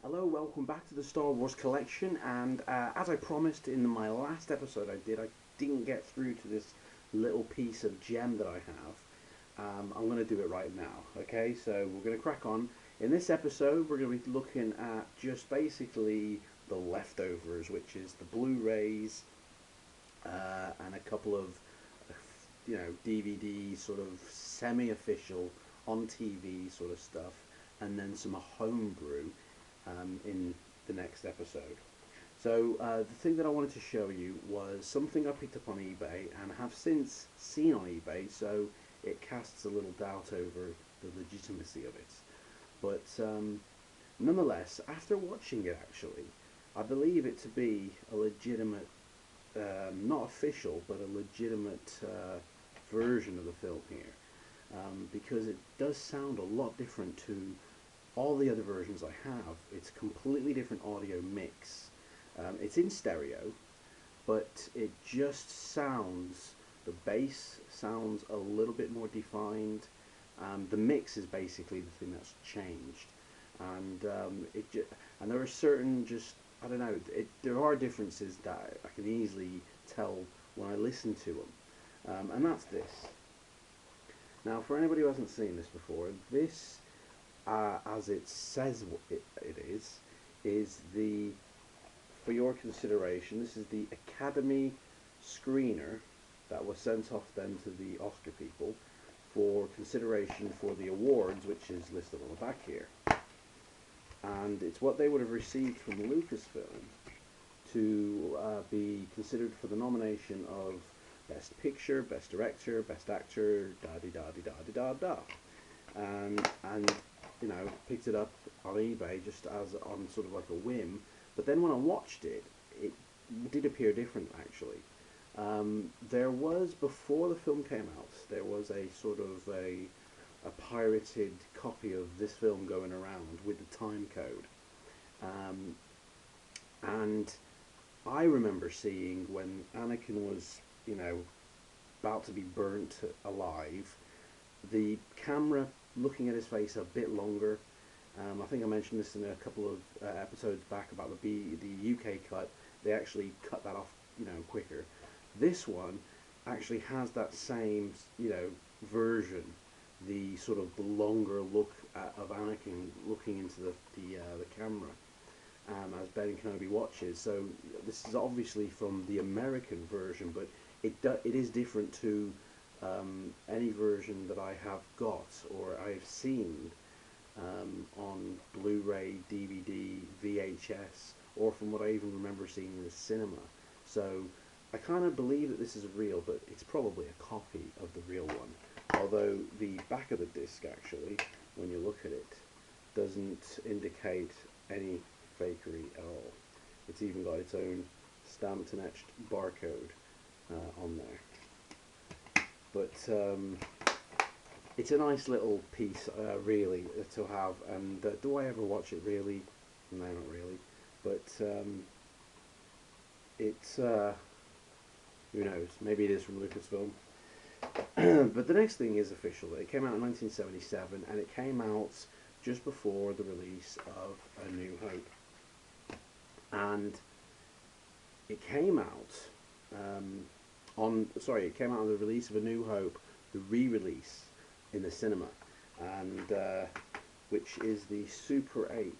Hello, welcome back to the Star Wars collection. And as I promised in my last episode, I didn't get through to this little piece of gem that I have. I'm going to do it right now. Okay, so we're going to crack on. In this episode, we're going to be looking at just basically the leftovers, which is the Blu-rays and a couple of DVD sort of semi-official on TV sort of stuff, and then some homebrew in the next episode. So the thing that I wanted to show you was something I picked up on eBay and have since seen on eBay, so it casts a little doubt over the legitimacy of it. But nonetheless, after watching it actually, I believe it to be a legitimate, not official, but a legitimate version of the film here. Because it does sound a lot different to all the other versions I have. It's a completely different audio mix. It's in stereo, but it just sounds, the bass sounds a little bit more defined. The mix is basically the thing that's changed, and and there are certain just, I don't know, there are differences that I can easily tell when I listen to them, and that's this. Now, for anybody who hasn't seen this before, this, as it says it is the, for your consideration, this is the Academy screener that was sent off then to the Oscar people for consideration for the awards, which is listed on the back here. And it's what they would have received from Lucasfilm to be considered for the nomination of Best Picture, Best Director, Best Actor, da-di-da-di-da-di-da-da. And picked it up on eBay just as on sort of like a whim. But then when I watched it, it did appear different actually. There was, before the film came out, there was a sort of a pirated copy of this film going around with the time code. And I remember seeing when Anakin was, about to be burnt alive, the camera looking at his face a bit longer. I think I mentioned this in a couple of episodes back about the UK cut. They actually cut that off, quicker. This one actually has that same, version. The sort of the longer look of Anakin looking into the camera as Ben Kenobi watches. So this is obviously from the American version, but it is different to any version that I have got or I've seen on Blu-ray, DVD, VHS, or from what I even remember seeing in the cinema. So I kind of believe that this is real, but it's probably a copy of the real one. Although the back of the disc actually, when you look at it, doesn't indicate any fakery at all. It's even got its own stamped and etched barcode on there. But it's a nice little piece, really, to have. And do I ever watch it? Really? No, not really. But it's who knows? Maybe it is from Lucasfilm. But the next thing is official. It came out in 1977, and it came out just before the release of A New Hope. And it came out it came out on the release of A New Hope, the re-release in the cinema, and which is the Super 8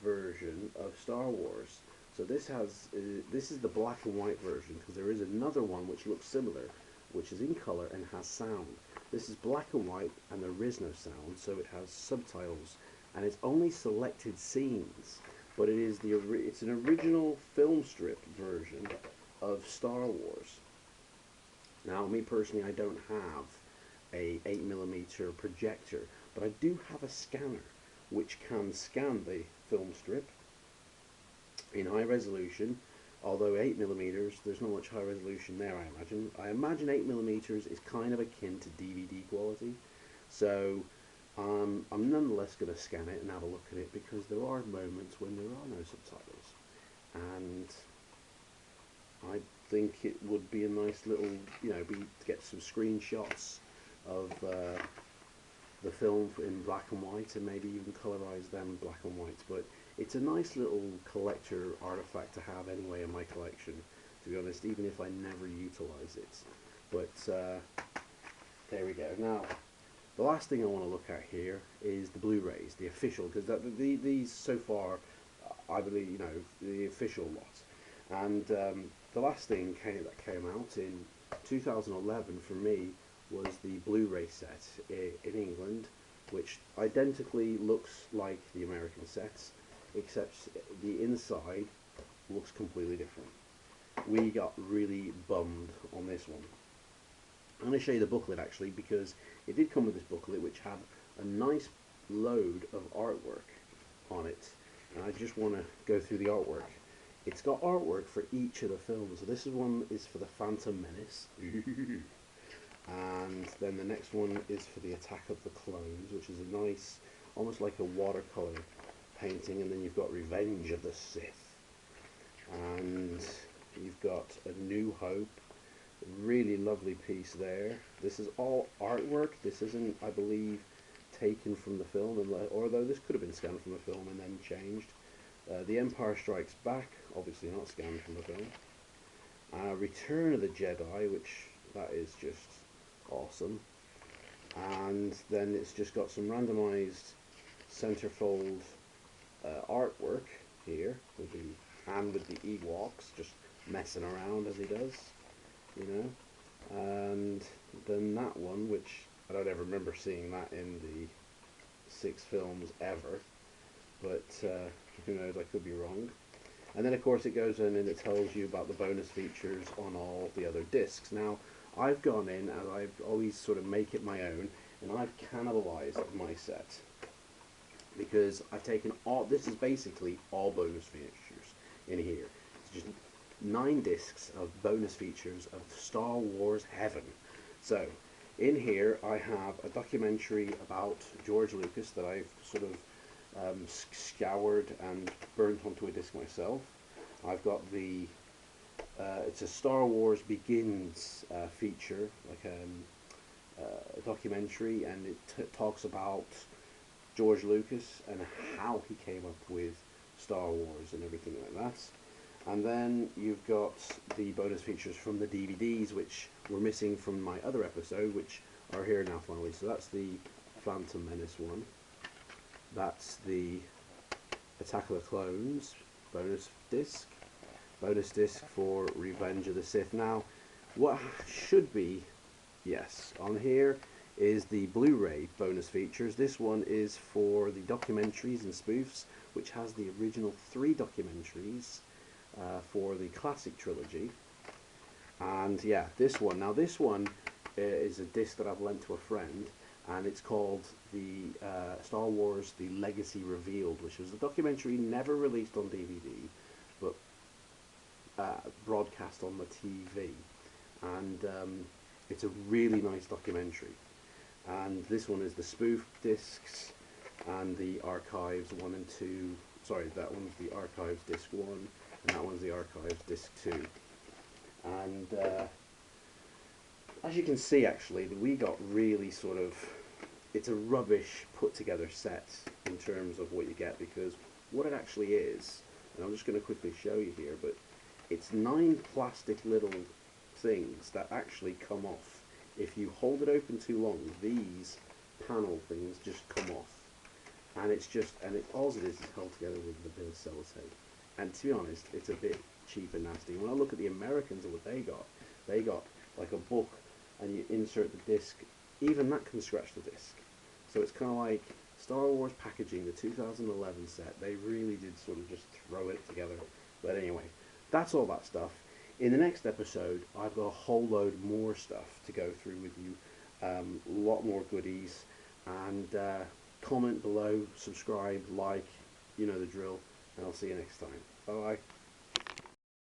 version of Star Wars. So this is the black and white version, because there is another one which looks similar, which is in color and has sound. This is black and white, and there is no sound, so it has subtitles, and it's only selected scenes. But it is it's an original film strip version of Star Wars. Now, me personally, I don't have a 8mm projector, but I do have a scanner which can scan the film strip in high resolution. Although 8mm, there's not much high resolution there, I imagine. I imagine 8mm is kind of akin to DVD quality. So I'm nonetheless going to scan it and have a look at it, because there are moments when there are no subtitles. And I think it would be a nice little, to get some screenshots of the film in black and white and maybe even colorize them in black and white. But it's a nice little collector artifact to have anyway in my collection, to be honest, even if I never utilize it. But there we go. Now, the last thing I want to look at here is the Blu-rays, the official, because these so far, I believe, you know, the official lot. And the last thing that came out in 2011 for me was the Blu-ray set in England, which identically looks like the American sets, except the inside looks completely different. We got really bummed on this one. I'm going to show you the booklet actually, because it did come with this booklet which had a nice load of artwork on it, and I just want to go through the artwork. It's got artwork for each of the films. So this one is for the Phantom Menace, and then the next one is for the Attack of the Clones, which is a nice, almost like a watercolor painting, and then you've got Revenge of the Sith, and you've got A New Hope. Really lovely piece there. This is all artwork. This isn't, I believe, taken from the film, although this could have been scanned from the film and then changed. The Empire Strikes Back, obviously not scanned from the film. Return of the Jedi, which that is just awesome. And then it's just got some randomized centerfold artwork here with the hand with the Ewoks just messing around as he does. You know, and then that one, which I don't ever remember seeing that in the 6 films ever, but who knows, I could be wrong. And then of course it goes in and it tells you about the bonus features on all the other discs. Now I've gone in, as I always sort of make it my own, and I've cannibalized my set, because I've taken all, this is basically all bonus features in here. It's just 9 discs of bonus features of Star Wars heaven. So in here I have a documentary about George Lucas that I've sort of scoured and burnt onto a disc myself. I've got the it's a Star Wars Begins feature, like a documentary, and it talks about George Lucas and how he came up with Star Wars and everything like that. And then you've got the bonus features from the DVDs, which were missing from my other episode, which are here now finally. So that's the Phantom Menace one. That's the Attack of the Clones bonus disc. Bonus disc for Revenge of the Sith. Now, what should be, yes, on here is the Blu-ray bonus features. This one is for the documentaries and spoofs, which has the original 3 documentaries for the classic trilogy. And yeah, this one. Now this one is a disc that I've lent to a friend, and it's called the Star Wars The Legacy Revealed, which was a documentary never released on DVD, but broadcast on the TV. And it's a really nice documentary. And this one is the spoof discs and the archives 1 and 2. Sorry, that one's the archives disc 1, and that one's the archives disc 2. And as you can see, actually, we got really sort of, it's a rubbish put together set in terms of what you get, because what it actually is, and I'm just going to quickly show you here, but it's 9 plastic little things that actually come off. If you hold it open too long, these panel things just come off. And it's just, and all it is held together with a bit of sellotape. And to be honest, it's a bit cheap and nasty. When I look at the Americans and what they got like a book, and you insert the disc, even that can scratch the disc. So it's kind of like Star Wars packaging, the 2011 set, they really did sort of just throw it together. But anyway, that's all that stuff. In the next episode, I've got a whole load more stuff to go through with you, a lot more goodies, and comment below, subscribe, like, you know the drill, and I'll see you next time. Bye bye.